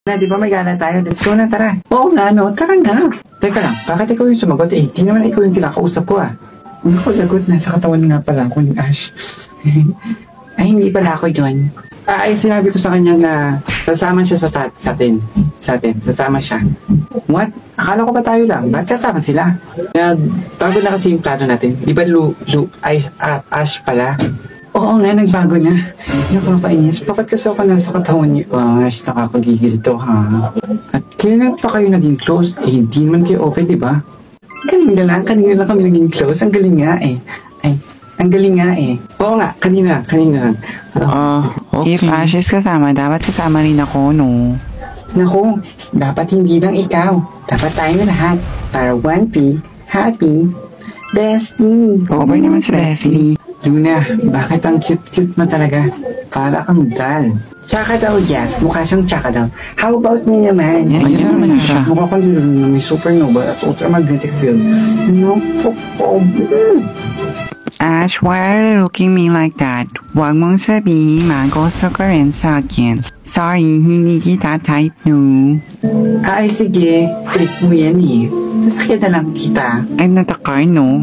Na, di ba may gala tayo? Let's go na, tara. Oo nga, no? Tara na. Teka lang, bakit ikaw yung sumagot? Eh, di naman ikaw yung kinakausap ko, ah. Naku, lagot na sa katawan nga pala ako ni Ash. Ay, hindi pala ako yun. Ay, sinabi ko sa kanya na sasama siya sa atin. Sasama siya. What? Akala ko ba tayo lang? Ba't sasama sila? Bago na kasi yung plano natin. Di ba Ash pala? Oo nga, nagbago na. Nakakainis. Bakit kasi ako nasa katawan ni Ash? Nakakagigil to, ha? At kailan pa kayo naging close? Eh, hindi naman kayo open, di ba? Kanina lang kami naging close. Ang galing nga eh. Ang galing nga eh. Oo nga, kanina lang. Okay. If Ash is kasama, dapat kasama rin ako, no? Naku, dapat hindi lang ikaw. Dapat tayo lahat. Para 1P, happy, bestie. Okay naman si Bestie. Luna, bakit ang cute-cute mo talaga? Para kang dal. Tsaka daw, yes. Mukha siyang tsaka daw. How about me naman? Yan naman siya. Mukha kang lulun na may supernova at ultramagnetic field. Ano po? Ash, why are you looking me like that? Huwag mong sabihin gusto ka rin sa akin. Sorry, hindi kita type, no. Ay, sige. Trip mo yan eh. Sasakyan na lang kita. I'm not a car, no.